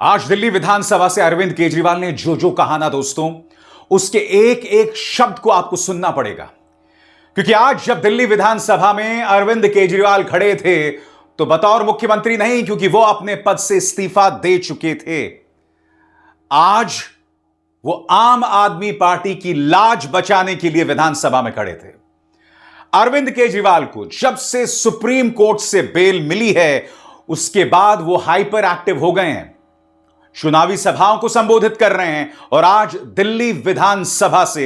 आज दिल्ली विधानसभा से अरविंद केजरीवाल ने जो जो कहा ना दोस्तों, उसके एक एक शब्द को आपको सुनना पड़ेगा। क्योंकि आज जब दिल्ली विधानसभा में अरविंद केजरीवाल खड़े थे तो बतौर मुख्यमंत्री नहीं, क्योंकि वो अपने पद से इस्तीफा दे चुके थे। आज वो आम आदमी पार्टी की लाज बचाने के लिए विधानसभा में खड़े थे। अरविंद केजरीवाल को जब से सुप्रीम कोर्ट से बेल मिली है, उसके बाद वो हाइपर एक्टिव हो गए हैं, चुनावी सभाओं को संबोधित कर रहे हैं और आज दिल्ली विधानसभा से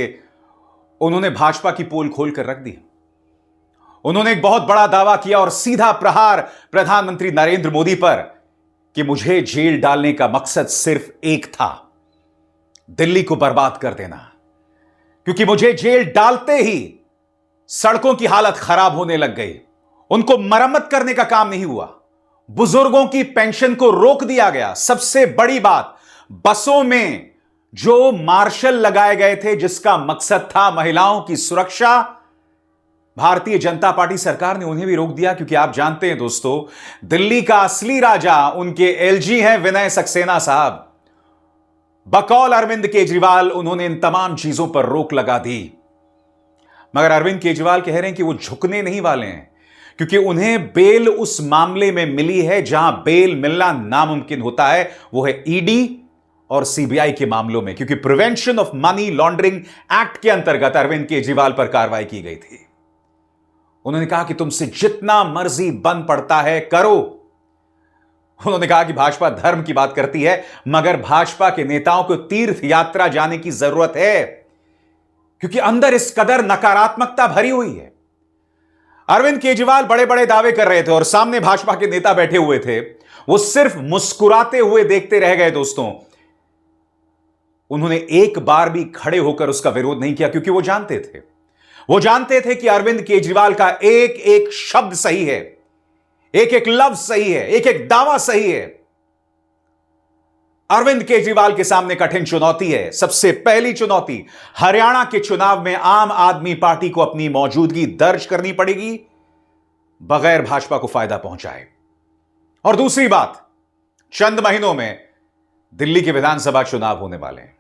उन्होंने भाजपा की पोल खोल कर रख दी। उन्होंने एक बहुत बड़ा दावा किया और सीधा प्रहार प्रधानमंत्री नरेंद्र मोदी पर कि मुझे जेल डालने का मकसद सिर्फ एक था, दिल्ली को बर्बाद कर देना। क्योंकि मुझे जेल डालते ही सड़कों की हालत खराब होने लग गई, उनको मरम्मत करने का काम नहीं हुआ, बुजुर्गों की पेंशन को रोक दिया गया। सबसे बड़ी बात, बसों में जो मार्शल लगाए गए थे जिसका मकसद था महिलाओं की सुरक्षा, भारतीय जनता पार्टी सरकार ने उन्हें भी रोक दिया। क्योंकि आप जानते हैं दोस्तों, दिल्ली का असली राजा उनके एलजी हैं विनय सक्सेना साहब। बकौल अरविंद केजरीवाल उन्होंने इन तमाम चीजों पर रोक लगा दी। मगर अरविंद केजरीवाल कह रहे हैं कि वो झुकने नहीं वाले हैं, क्योंकि उन्हें बेल उस मामले में मिली है जहां बेल मिलना नामुमकिन होता है, वो है ईडी और सीबीआई के मामलों में। क्योंकि prevention of money laundering act के अंतर्गत अरविंद केजरीवाल पर कार्रवाई की गई थी। उन्होंने कहा कि तुमसे जितना मर्जी बन पड़ता है करो। उन्होंने कहा कि भाजपा धर्म की बात करती है, मगर भाजपा के नेताओं को तीर्थ यात्रा जाने की जरूरत है, क्योंकि अंदर इस कदर नकारात्मकता भरी हुई है। अरविंद केजरीवाल बड़े बड़े दावे कर रहे थे और सामने भाजपा के नेता बैठे हुए थे, वो सिर्फ मुस्कुराते हुए देखते रह गए दोस्तों। उन्होंने एक बार भी खड़े होकर उसका विरोध नहीं किया, क्योंकि वो जानते थे कि अरविंद केजरीवाल का एक एक शब्द सही है, एक एक लफ्ज सही है, एक एक दावा सही है। अरविंद केजरीवाल के सामने कठिन चुनौती है। सबसे पहली चुनौती, हरियाणा के चुनाव में आम आदमी पार्टी को अपनी मौजूदगी दर्ज करनी पड़ेगी बगैर भाजपा को फायदा पहुंचाए। और दूसरी बात, चंद महीनों में दिल्ली के विधानसभा चुनाव होने वाले हैं।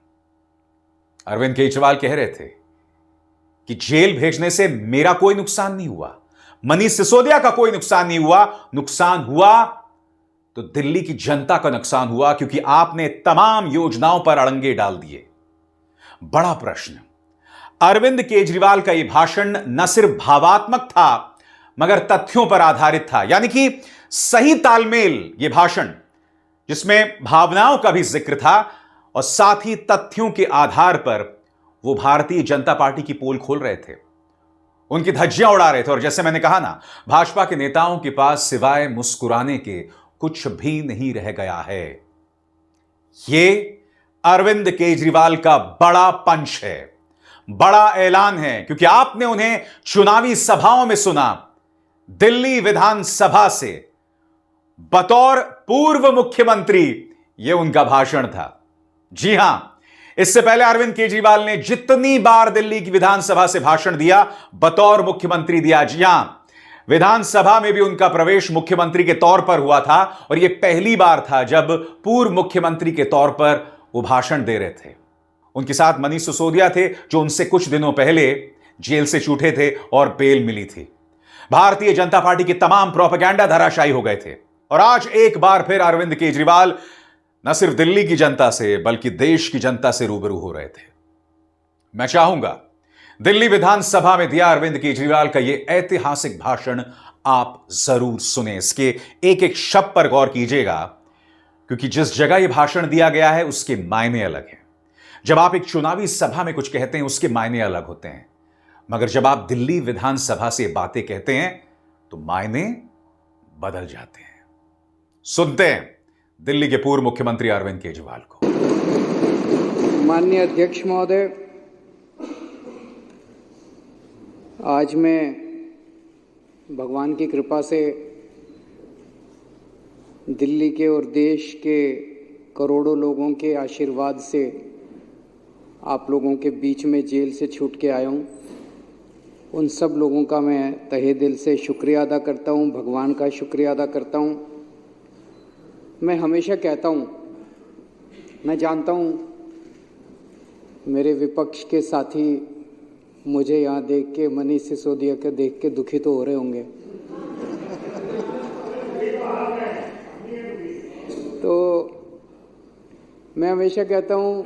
अरविंद केजरीवाल कह रहे थे कि जेल भेजने से मेरा कोई नुकसान नहीं हुआ, मनीष सिसोदिया का कोई नुकसान नहीं हुआ, नुकसान हुआ तो दिल्ली की जनता का नुकसान हुआ, क्योंकि आपने तमाम योजनाओं पर अड़ंगे डाल दिए। बड़ा प्रश्न, अरविंद केजरीवाल का यह भाषण न सिर्फ भावात्मक था मगर तथ्यों पर आधारित था। यानी कि सही तालमेल, यह भाषण जिसमें भावनाओं का भी जिक्र था और साथ ही तथ्यों के आधार पर वो भारतीय जनता पार्टी की पोल खोल रहे थे, उनकी धज्जियां उड़ा रहे थे। और जैसे मैंने कहा ना, भाजपा के नेताओं के पास सिवाय मुस्कुराने के कुछ भी नहीं रह गया है। यह अरविंद केजरीवाल का बड़ा पंच है, बड़ा ऐलान है, क्योंकि आपने उन्हें चुनावी सभाओं में सुना। दिल्ली विधानसभा से बतौर पूर्व मुख्यमंत्री यह उनका भाषण था। जी हां, इससे पहले अरविंद केजरीवाल ने जितनी बार दिल्ली की विधानसभा से भाषण दिया, बतौर मुख्यमंत्री दिया। जी हां, विधानसभा में भी उनका प्रवेश मुख्यमंत्री के तौर पर हुआ था और यह पहली बार था जब पूर्व मुख्यमंत्री के तौर पर वो भाषण दे रहे थे। उनके साथ मनीष सिसोदिया थे, जो उनसे कुछ दिनों पहले जेल से छूटे थे और बेल मिली थी। भारतीय जनता पार्टी के तमाम प्रोपेगेंडा धराशायी हो गए थे। और आज एक बार फिर अरविंद केजरीवाल न सिर्फ दिल्ली की जनता से बल्कि देश की जनता से रूबरू हो रहे थे। मैं चाहूंगा दिल्ली विधानसभा में दिया अरविंद केजरीवाल का यह ऐतिहासिक भाषण आप जरूर सुने। इसके एक एक शब्द पर गौर कीजिएगा, क्योंकि जिस जगह यह भाषण दिया गया है उसके मायने अलग हैं। जब आप एक चुनावी सभा में कुछ कहते हैं उसके मायने अलग होते हैं, मगर जब आप दिल्ली विधानसभा से बातें कहते हैं तो मायने बदल जाते हैं। सुनते हैं दिल्ली के पूर्व मुख्यमंत्री अरविंद केजरीवाल को। माननीय अध्यक्ष महोदय, आज मैं भगवान की कृपा से दिल्ली के और देश के करोड़ों लोगों के आशीर्वाद से आप लोगों के बीच में जेल से छूट के आया हूँ। उन सब लोगों का मैं तहे दिल से शुक्रिया अदा करता हूँ, भगवान का शुक्रिया अदा करता हूँ। मैं हमेशा कहता हूँ मैं जानता हूं मेरे विपक्ष के साथी मुझे यहाँ देख के, मनीष सिसोदिया के देख के दुखी तो हो रहे होंगे। तो मैं हमेशा कहता हूँ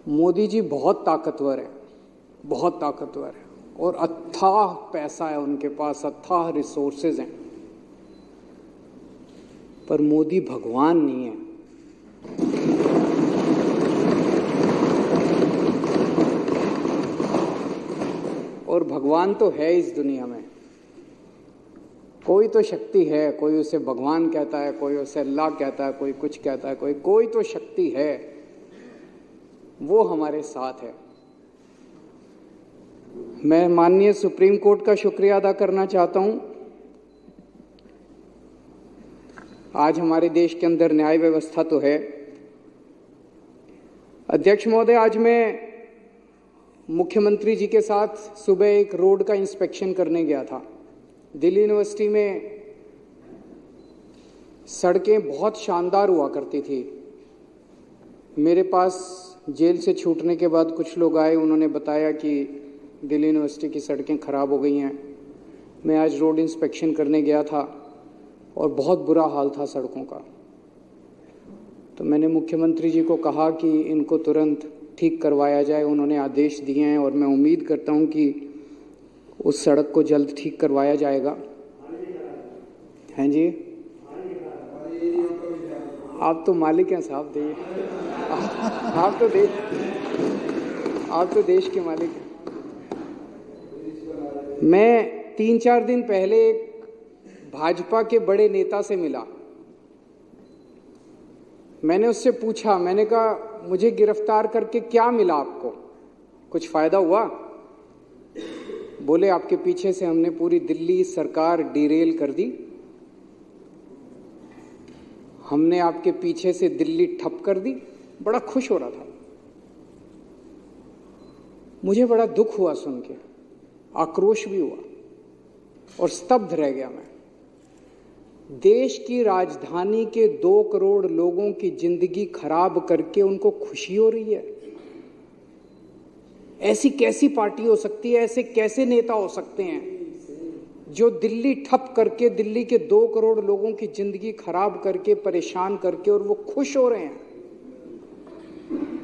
मोदी जी बहुत ताकतवर है, बहुत ताकतवर है, और अथाह पैसा है उनके पास, अथाह रिसोर्सेज हैं, पर मोदी भगवान नहीं है। और भगवान तो है इस दुनिया में, कोई तो शक्ति है, कोई उसे भगवान कहता है, कोई उसे अल्लाह कहता है, कोई कुछ कहता है, कोई तो शक्ति है, वो हमारे साथ है। मैं माननीय सुप्रीम कोर्ट का शुक्रिया अदा करना चाहता हूं। आज हमारे देश के अंदर न्याय व्यवस्था तो है। अध्यक्ष महोदय, आज मैं मुख्यमंत्री जी के साथ सुबह एक रोड का इंस्पेक्शन करने गया था। दिल्ली यूनिवर्सिटी में सड़कें बहुत शानदार हुआ करती थी। मेरे पास जेल से छूटने के बाद कुछ लोग आए, उन्होंने बताया कि दिल्ली यूनिवर्सिटी की सड़कें ख़राब हो गई हैं। मैं आज रोड इंस्पेक्शन करने गया था और बहुत बुरा हाल था सड़कों का। तो मैंने मुख्यमंत्री जी को कहा कि इनको तुरंत ठीक करवाया जाए। उन्होंने आदेश दिए हैं और मैं उम्मीद करता हूं कि उस सड़क को जल्द ठीक करवाया जाएगा। हैं जी, आप तो मालिक हैं साहब, दिए आप तो देश के मालिक हैं। मैं 3-4 दिन पहले भाजपा के बड़े नेता से मिला। मैंने उससे पूछा, मैंने कहा मुझे गिरफ्तार करके क्या मिला आपको, कुछ फायदा हुआ? बोले आपके पीछे से हमने पूरी दिल्ली सरकार डिरेल कर दी, हमने आपके पीछे से दिल्ली ठप कर दी। बड़ा खुश हो रहा था। मुझे बड़ा दुख हुआ सुन के, आक्रोश भी हुआ और स्तब्ध रह गया मैं। देश की राजधानी के 2 करोड़ लोगों की जिंदगी खराब करके उनको खुशी हो रही है। ऐसी कैसी पार्टी हो सकती है, ऐसे कैसे नेता हो सकते हैं जो दिल्ली ठप करके, दिल्ली के 2 करोड़ लोगों की जिंदगी खराब करके, परेशान करके, और वो खुश हो रहे हैं?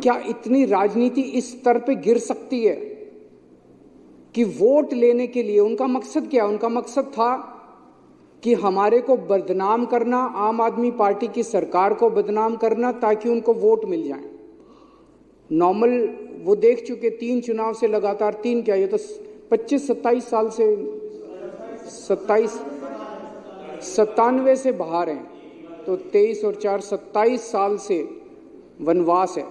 क्या इतनी राजनीति इस स्तर पे गिर सकती है कि वोट लेने के लिए उनका मकसद क्या? उनका मकसद था कि हमारे को बदनाम करना, आम आदमी पार्टी की सरकार को बदनाम करना, ताकि उनको वोट मिल जाए। नॉर्मल वो देख चुके 3 चुनाव से लगातार, 3 क्या, ये तो 25-27 साल से, 97 से बाहर हैं, तो 23 और 4 27 साल से वनवास है।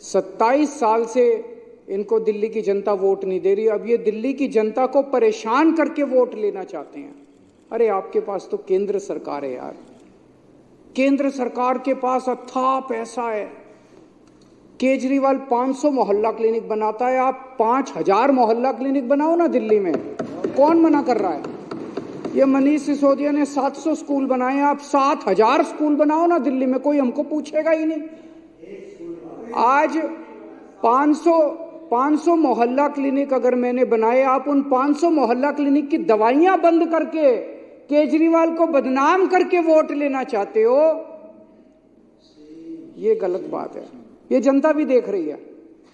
27 साल से इनको दिल्ली की जनता वोट नहीं दे रही। अब ये दिल्ली की जनता को परेशान करके वोट लेना चाहते हैं। अरे आपके पास तो केंद्र सरकार है यार, केंद्र सरकार के पास अथाह पैसा है। केजरीवाल 500 मोहल्ला क्लिनिक बनाता है, आप 5000 मोहल्ला क्लिनिक बनाओ ना दिल्ली में, कौन मना कर रहा है? ये मनीष सिसोदिया ने 700 स्कूल बनाए, आप 7000 स्कूल बनाओ ना दिल्ली में, कोई हमको पूछेगा ही नहीं। आज 500 मोहल्ला क्लिनिक अगर मैंने बनाए, आप उन 500 मोहल्ला क्लिनिक की दवाइयां बंद करके केजरीवाल को बदनाम करके वोट लेना चाहते हो, ये गलत बात है। ये जनता भी देख रही है,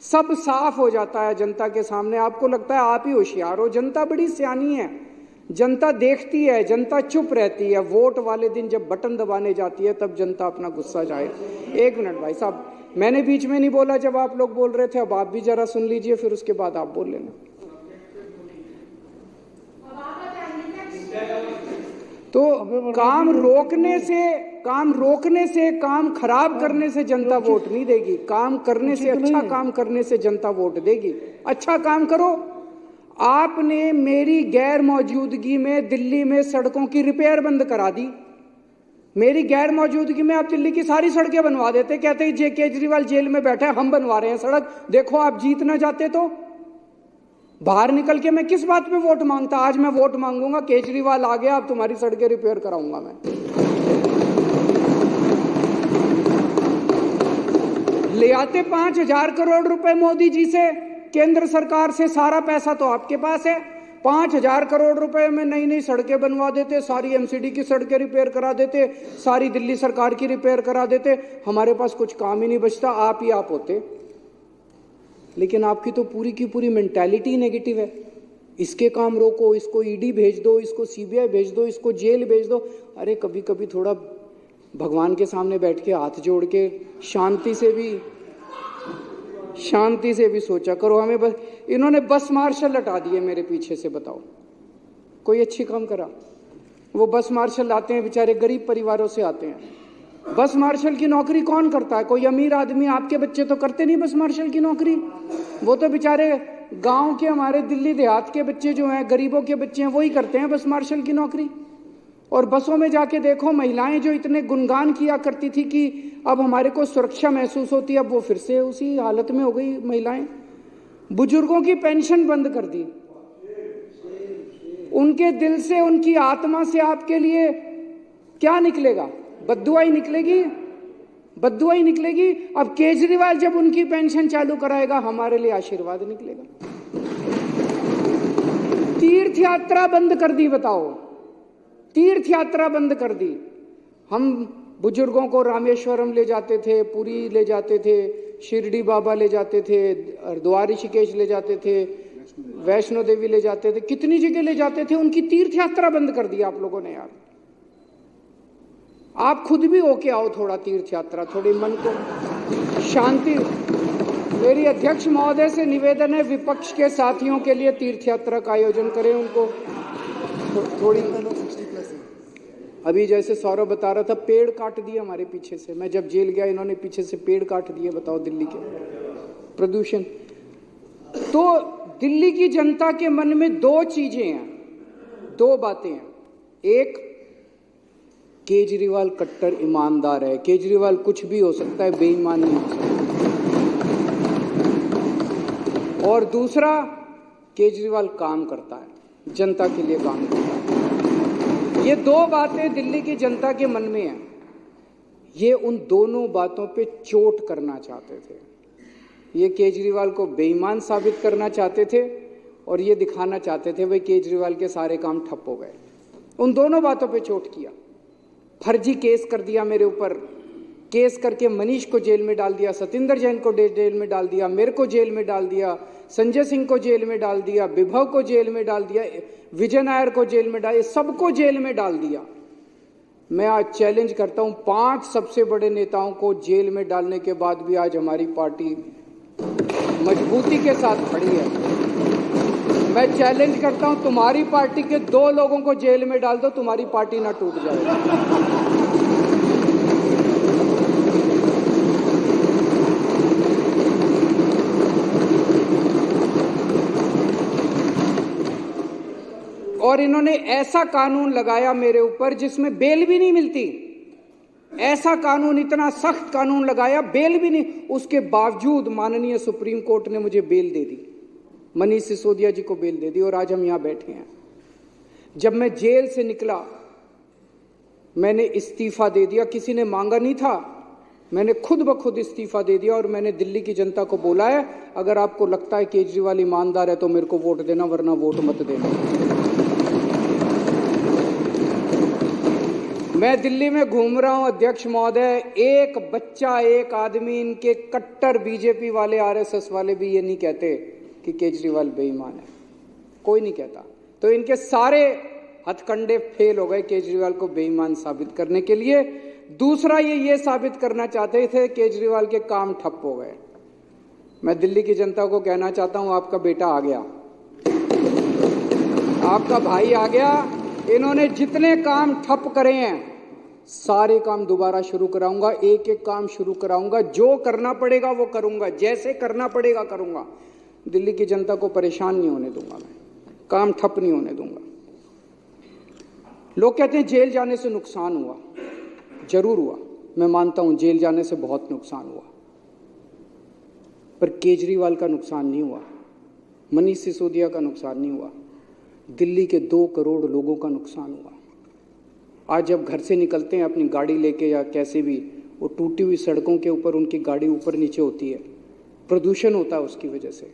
सब साफ हो जाता है जनता के सामने। आपको लगता है आप ही होशियार हो, जनता बड़ी सियानी है, जनता देखती है, जनता चुप रहती है। वोट वाले दिन जब बटन दबाने जाती है तब जनता अपना गुस्सा जाए। 1 मिनट भाई साहब, मैंने बीच में नहीं बोला जब आप लोग बोल रहे थे, अब आप भी जरा सुन लीजिए, फिर उसके बाद आप बोल लेना। तो काम रोकने से, काम खराब करने से जनता वोट नहीं देगी। काम करने से, अच्छा काम करने से जनता वोट देगी। अच्छा काम करो। आपने मेरी गैर मौजूदगी में दिल्ली में सड़कों की रिपेयर बंद करा दी। मेरी गैर मौजूदगी में आप दिल्ली की सारी सड़कें बनवा देते, कहते जे केजरीवाल जेल में बैठा है, हम बनवा रहे हैं सड़क, देखो आप जीत ना जाते तो। बाहर निकल के मैं किस बात पे वोट मांगता? आज मैं वोट मांगूंगा, केजरीवाल आ गया, अब तुम्हारी सड़कें रिपेयर कराऊंगा मैं। आते 5,000 करोड़ रुपए मोदी जी से, केंद्र सरकार से, सारा पैसा तो आपके पास है। 5,000 करोड़ रुपए में नई नई सड़कें बनवा देते, सारी एमसीडी की सड़कें रिपेयर करा देते, सारी दिल्ली सरकार की रिपेयर करा देते, हमारे पास कुछ काम ही नहीं बचता, आप ही आप होते। लेकिन आपकी तो पूरी की पूरी मेंटालिटी नेगेटिव है। इसके काम रोको, इसको ईडी भेज दो, इसको सीबीआई भेज दो, इसको जेल भेज दो। अरे कभी कभी थोड़ा भगवान के सामने बैठ के हाथ जोड़ के शांति से भी सोचा करो। हमें बस इन्होंने बस मार्शल हटा दिए मेरे पीछे से, बताओ कोई अच्छी काम करा? वो बस मार्शल आते हैं, बेचारे गरीब परिवारों से आते हैं। बस मार्शल की नौकरी कौन करता है? कोई अमीर आदमी, आपके बच्चे तो करते नहीं बस मार्शल की नौकरी। वो तो बेचारे गांव के, हमारे दिल्ली देहात के बच्चे जो हैं, गरीबों के बच्चे हैं, वही करते हैं बस मार्शल की नौकरी। और बसों में जाके देखो, महिलाएं जो इतने गुणगान किया करती थी कि अब हमारे को सुरक्षा महसूस होती है, अब वो फिर से उसी हालत में हो गई महिलाएं। बुजुर्गों की पेंशन बंद कर दी। उनके दिल से, उनकी आत्मा से आपके लिए क्या निकलेगा? बद्दुआ ही निकलेगी, बद्दुआ ही निकलेगी। अब केजरीवाल जब उनकी पेंशन चालू कराएगा, हमारे लिए आशीर्वाद निकलेगा। तीर्थ यात्रा बंद कर दी, बताओ, तीर्थ यात्रा बंद कर दी। हम बुजुर्गों को रामेश्वरम ले जाते थे, पुरी ले जाते थे, शिरडी बाबा ले जाते थे, हरिद्वार ऋषिकेश ले जाते थे, वैष्णो देवी ले जाते थे, कितनी जगह ले जाते थे। उनकी तीर्थ यात्रा बंद कर दी आप लोगों ने। यार आप खुद भी होके आओ थोड़ा तीर्थ यात्रा, थोड़ी मन को शांति। मेरी अध्यक्ष महोदय से निवेदन है, विपक्ष के साथियों के लिए तीर्थ यात्रा का आयोजन करें। उनको थोड़ी, अभी जैसे सौरभ बता रहा था, पेड़ काट दिए हमारे पीछे से। मैं जब जेल गया, इन्होंने पीछे से पेड़ काट दिए। बताओ, दिल्ली के प्रदूषण। तो दिल्ली की जनता के मन में दो चीजें हैं, दो बातें हैं। एक, केजरीवाल कट्टर ईमानदार है, केजरीवाल कुछ भी हो सकता है, बेईमान नहीं हो सकता। और दूसरा, केजरीवाल काम करता है, जनता के लिए काम करता है। ये दो बातें दिल्ली की जनता के मन में हैं। ये उन दोनों बातों पे चोट करना चाहते थे। ये केजरीवाल को बेईमान साबित करना चाहते थे और ये दिखाना चाहते थे भाई केजरीवाल के सारे काम ठप हो गए। उन दोनों बातों पे चोट किया। फर्जी केस कर दिया मेरे ऊपर, केस करके मनीष को जेल में डाल दिया, सतिंदर जैन को जेल में डाल दिया, मेरे को जेल में डाल दिया, संजय सिंह को जेल में डाल दिया, विभव को जेल में डाल दिया, विजय नायर को जेल में डाल दिया, सबको जेल में डाल दिया। मैं आज चैलेंज करता हूं, 5 सबसे बड़े नेताओं को जेल में डालने के बाद भी आज हमारी पार्टी मजबूती के साथ खड़ी है। मैं चैलेंज करता हूं, तुम्हारी पार्टी के 2 लोगों को जेल में डाल दो, तुम्हारी पार्टी ना टूट जाए। और इन्होंने ऐसा कानून लगाया मेरे ऊपर जिसमें बेल भी नहीं मिलती। ऐसा कानून, इतना सख्त कानून लगाया, बेल भी नहीं। उसके बावजूद माननीय सुप्रीम कोर्ट ने मुझे बेल दे दी, मनीष सिसोदिया जी को बेल दे दी और आज हम यहां बैठे हैं। जब मैं जेल से निकला, मैंने इस्तीफा दे दिया। किसी ने मांगा नहीं था, मैंने खुद ब खुद इस्तीफा दे दिया। और मैंने दिल्ली की जनता को बोला है, अगर आपको लगता है केजरीवाल ईमानदार है तो मेरे को वोट देना, वरना वोट मत देना। मैं दिल्ली में घूम रहा हूं अध्यक्ष महोदय, एक बच्चा, एक आदमी, इनके कट्टर बीजेपी वाले, आरएसएस वाले भी ये नहीं कहते कि केजरीवाल बेईमान है, कोई नहीं कहता। तो इनके सारे हथकंडे फेल हो गए केजरीवाल को बेईमान साबित करने के लिए। दूसरा, ये साबित करना चाहते थे केजरीवाल के काम ठप हो गए। मैं दिल्ली की जनता को कहना चाहता हूं, आपका बेटा आ गया, आपका भाई आ गया। इन्होंने जितने काम ठप करे हैं, सारे काम दोबारा शुरू कराऊंगा, एक एक काम शुरू कराऊंगा। जो करना पड़ेगा वो करूंगा, जैसे करना पड़ेगा करूंगा। दिल्ली की जनता को परेशान नहीं होने दूंगा, मैं काम ठप नहीं होने दूंगा। लोग कहते हैं जेल जाने से नुकसान हुआ, जरूर हुआ, मैं मानता हूं जेल जाने से बहुत नुकसान हुआ, पर केजरीवाल का नुकसान नहीं हुआ, मनीष सिसोदिया का नुकसान नहीं हुआ, दिल्ली के 2 करोड़ लोगों का नुकसान हुआ। आज जब घर से निकलते हैं अपनी गाड़ी लेके या कैसे भी, वो टूटी हुई सड़कों के ऊपर उनकी गाड़ी ऊपर नीचे होती है, प्रदूषण होता है उसकी वजह से।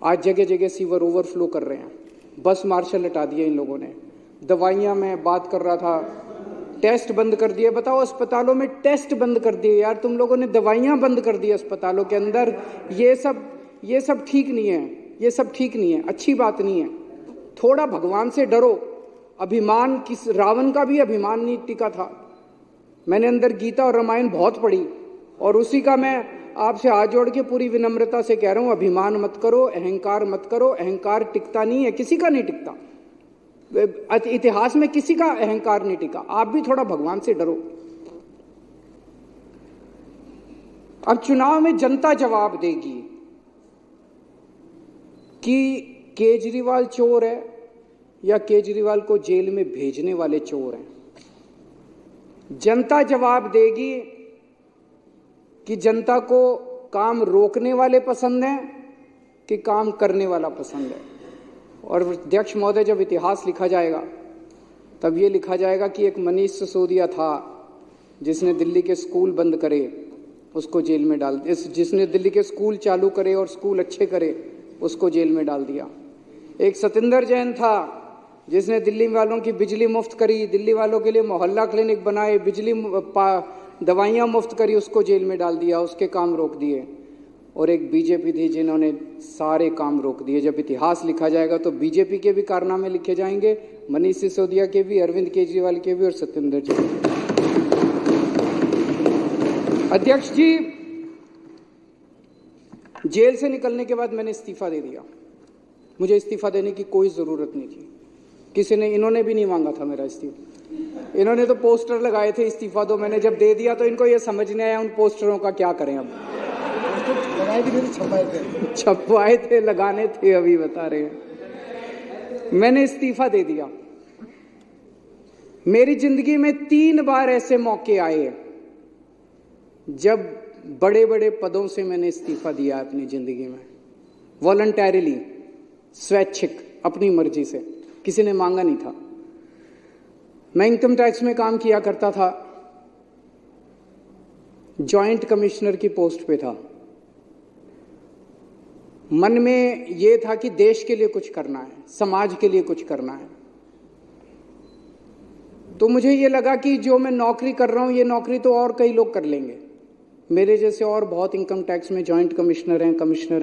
आज जगह जगह सीवर ओवरफ्लो कर रहे हैं, बस मार्शल हटा दिए इन लोगों ने। दवाइयाँ, मैं बात कर रहा था, टेस्ट बंद कर दिए। बताओ, अस्पतालों में टेस्ट बंद कर दिए यार तुम लोगों ने, दवाइयाँ बंद कर दी अस्पतालों के अंदर। ये सब ठीक नहीं है, ये सब ठीक नहीं है, अच्छी बात नहीं है। थोड़ा भगवान से डरो। अभिमान, किस रावण का भी अभिमान नहीं टिका था। मैंने अंदर गीता और रामायण बहुत पढ़ी और उसी का मैं आपसे हाथ जोड़ के पूरी विनम्रता से कह रहा हूं, अभिमान मत करो, अहंकार मत करो। अहंकार टिकता नहीं है, किसी का नहीं टिकता। इतिहास में किसी का अहंकार नहीं टिका। आप भी थोड़ा भगवान से डरो। अब चुनाव में जनता जवाब देगी कि केजरीवाल चोर है या केजरीवाल को जेल में भेजने वाले चोर हैं। जनता जवाब देगी कि जनता को काम रोकने वाले पसंद हैं कि काम करने वाला पसंद है। और अध्यक्ष महोदय, जब इतिहास लिखा जाएगा तब ये लिखा जाएगा कि एक मनीष सिसोदिया था जिसने दिल्ली के स्कूल बंद करे, उसको जेल में डाल, जिसने दिल्ली के स्कूल चालू करे और स्कूल अच्छे करे, उसको जेल में डाल दिया। एक सतिंदर जैन था जिसने दिल्ली वालों की बिजली मुफ्त करी, दिल्ली वालों के लिए मोहल्ला क्लिनिक बनाए, दवाइयाँ मुफ्त करी, उसको जेल में डाल दिया, उसके काम रोक दिए। और एक बीजेपी थी जिन्होंने सारे काम रोक दिए। जब इतिहास लिखा जाएगा तो बीजेपी के भी कारनामे लिखे जाएंगे, मनीष सिसोदिया के भी, अरविंद केजरीवाल के भी और सत्येंद्र जी। अध्यक्ष जी, जेल से निकलने के बाद मैंने इस्तीफा दे दिया। मुझे इस्तीफा देने की कोई जरूरत नहीं थी। किसी ने, इन्होंने भी नहीं मांगा था मेरा इस्तीफा। इन्होंने तो पोस्टर लगाए थे इस्तीफा दो, मैंने जब दे दिया तो इनको ये समझ नहीं आया उन पोस्टरों का क्या करें। अब छपवाए थे, लगाने थे, अभी बता रहे हैं। मैंने इस्तीफा दे दिया। मेरी जिंदगी में 3 बार ऐसे मौके आए जब बड़े बड़े पदों से मैंने इस्तीफा दिया अपनी जिंदगी में, वॉलंटरीली, स्वैच्छिक, अपनी मर्जी से, किसी ने मांगा नहीं था। मैं इनकम टैक्स में काम किया करता था, जॉइंट कमिश्नर की पोस्ट पे था। मन में ये था कि देश के लिए कुछ करना है, समाज के लिए कुछ करना है। तो मुझे ये लगा कि जो मैं नौकरी कर रहा हूं, ये नौकरी तो और कई लोग कर लेंगे, मेरे जैसे और बहुत इनकम टैक्स में जॉइंट कमिश्नर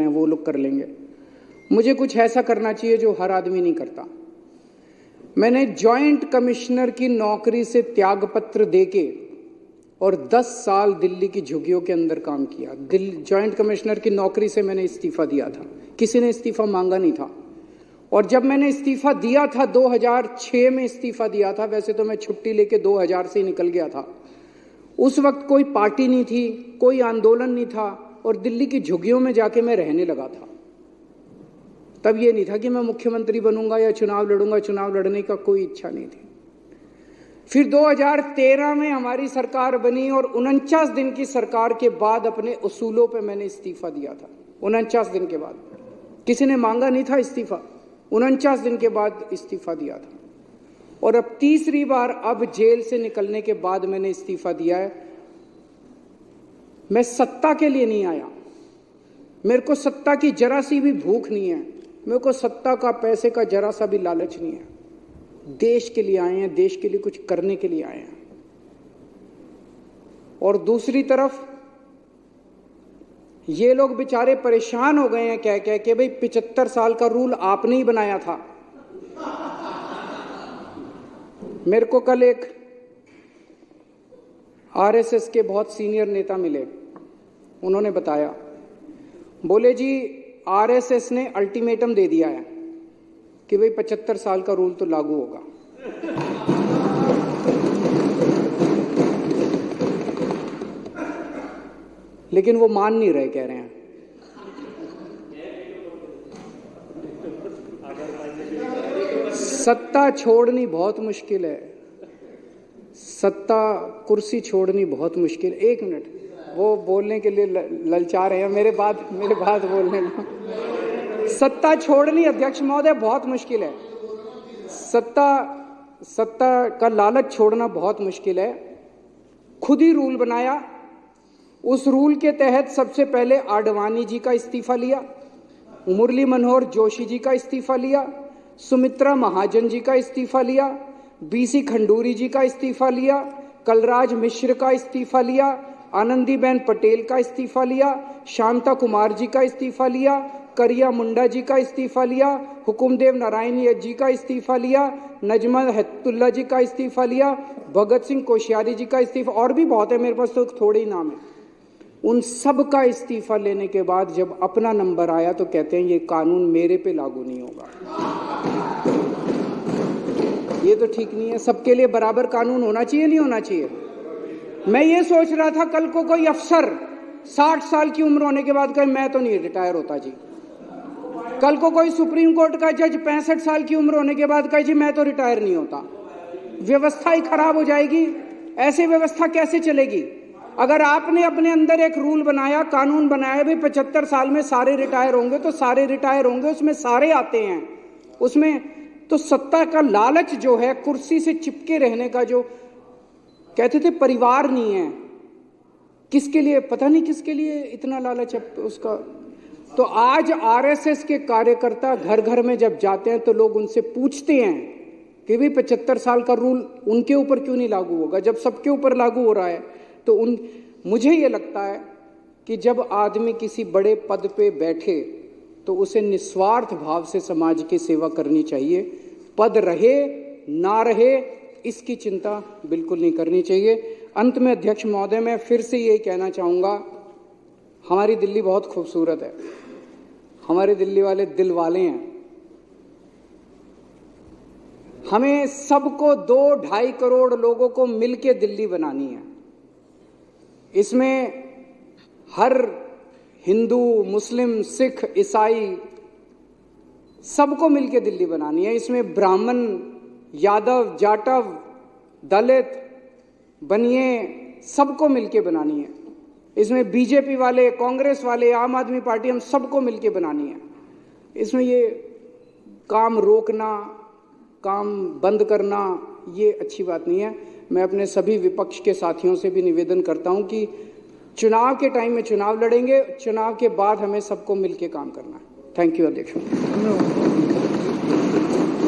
हैं, वो लोग कर लेंगे। मुझे कुछ ऐसा करना चाहिए जो हर आदमी नहीं करता। मैंने जॉइंट कमिश्नर की नौकरी से त्यागपत्र देके और 10 साल दिल्ली की झुग्गियों के अंदर काम किया। जॉइंट कमिश्नर की नौकरी से मैंने इस्तीफा दिया था, किसी ने इस्तीफा मांगा नहीं था। और जब मैंने इस्तीफा दिया था, 2006 में इस्तीफा दिया था, वैसे तो मैं छुट्टी लेके 2000 से ही निकल गया था। उस वक्त कोई पार्टी नहीं थी, कोई आंदोलन नहीं था और दिल्ली की झुग्गियों में जाके मैं रहने लगा था। तब ये नहीं था कि मैं मुख्यमंत्री बनूंगा या चुनाव लड़ूंगा, चुनाव लड़ने का कोई इच्छा नहीं थी। फिर 2013 में हमारी सरकार बनी और 49 दिन की सरकार के बाद अपने उसूलों पे मैंने इस्तीफा दिया था। 49 दिन के बाद, किसी ने मांगा नहीं था इस्तीफा, 49 दिन के बाद इस्तीफा दिया था। और अब तीसरी बार, अब जेल से निकलने के बाद मैंने इस्तीफा दिया है। मैं सत्ता के लिए नहीं आया, मेरे को सत्ता की जरा सी भी भूख नहीं है, मेरे को सत्ता का, पैसे का जरा सा भी लालच नहीं है। देश के लिए आए हैं, देश के लिए कुछ करने के लिए आए हैं। और दूसरी तरफ ये लोग बेचारे परेशान हो गए हैं कह कह के, भाई 75 साल का रूल आपने ही बनाया था। मेरे को कल एक आरएसएस के बहुत सीनियर नेता मिले, उन्होंने बताया, बोले जी आरएसएस ने अल्टीमेटम दे दिया है कि भाई 75 साल का रूल तो लागू होगा। लेकिन वो मान नहीं रहे, कह रहे हैं सत्ता छोड़नी बहुत मुश्किल है, सत्ता कुर्सी छोड़नी बहुत मुश्किल। 1 मिनट, वो बोलने के लिए ललचा रहे हैं, मेरे बात बोलने में। सत्ता छोड़नी अध्यक्ष महोदय बहुत मुश्किल है, सत्ता का लालच छोड़ना बहुत मुश्किल है। खुद ही रूल बनाया उस रूल के तहत सबसे पहले आडवाणी जी का इस्तीफा लिया, मुरली मनोहर जोशी जी का इस्तीफा लिया, सुमित्रा महाजन जी का इस्तीफा लिया, बीसी खंडूरी जी का इस्तीफा लिया, कलराज मिश्र का इस्तीफा लिया, आनंदीबेन पटेल का इस्तीफा लिया, शांता कुमार जी का इस्तीफा लिया, करिया मुंडा जी का इस्तीफा लिया, हुकुमदेव नारायण जी का इस्तीफा लिया, नजमा हेतुल्ला जी का इस्तीफा लिया, भगत सिंह कोश्यारी जी का इस्तीफा, और भी बहुत है, मेरे पास तो थोड़े ही नाम है। उन सब का इस्तीफा लेने के बाद जब अपना नंबर आया तो कहते हैं ये कानून मेरे पे लागू नहीं होगा। ये तो ठीक नहीं है। सबके लिए बराबर कानून होना चाहिए, नहीं होना चाहिए? मैं ये सोच रहा था कल को कोई अफसर 60 साल की उम्र होने के बाद कहे मैं तो नहीं रिटायर होता जी। कल को कोई सुप्रीम कोर्ट का जज 65 साल की उम्र होने के बाद कहे जी मैं तो रिटायर नहीं होता। व्यवस्था ही खराब हो जाएगी। ऐसी व्यवस्था कैसे चलेगी? अगर आपने अपने अंदर एक रूल बनाया, कानून बनाया, भाई 75 साल में सारे रिटायर होंगे तो सारे रिटायर होंगे, उसमें सारे आते हैं, उसमें तो सत्ता का लालच जो है, कुर्सी से चिपके रहने का, जो कहते थे परिवार नहीं है, किसके लिए पता नहीं, किसके लिए इतना लालच है उसका। तो आज आरएसएस के कार्यकर्ता घर घर में जब जाते हैं तो लोग उनसे पूछते हैं कि भाई 75 साल का रूल उनके ऊपर क्यों नहीं लागू होगा, जब सबके ऊपर लागू हो रहा है। तो मुझे ये लगता है कि जब आदमी किसी बड़े पद पे बैठे तो उसे निस्वार्थ भाव से समाज की सेवा करनी चाहिए। पद रहे ना रहे इसकी चिंता बिल्कुल नहीं करनी चाहिए। अंत में अध्यक्ष महोदय, मैं फिर से यही कहना चाहूँगा, हमारी दिल्ली बहुत खूबसूरत है, हमारे दिल्ली वाले दिल वाले हैं। हमें सबको 2-2.5 करोड़ लोगों को मिलके दिल्ली बनानी है। इसमें हर हिंदू, मुस्लिम, सिख, ईसाई सबको मिलके दिल्ली बनानी है। इसमें ब्राह्मण, यादव, जाटव, दलित, बनिए सबको मिलके बनानी है। इसमें बीजेपी वाले, कांग्रेस वाले, आम आदमी पार्टी, हम सबको मिलके बनानी है। इसमें ये काम रोकना, काम बंद करना, ये अच्छी बात नहीं है। मैं अपने सभी विपक्ष के साथियों से भी निवेदन करता हूं कि चुनाव के टाइम में चुनाव लड़ेंगे, चुनाव के बाद हमें सबको मिलके काम करना है। थैंक यू अध्यक्ष।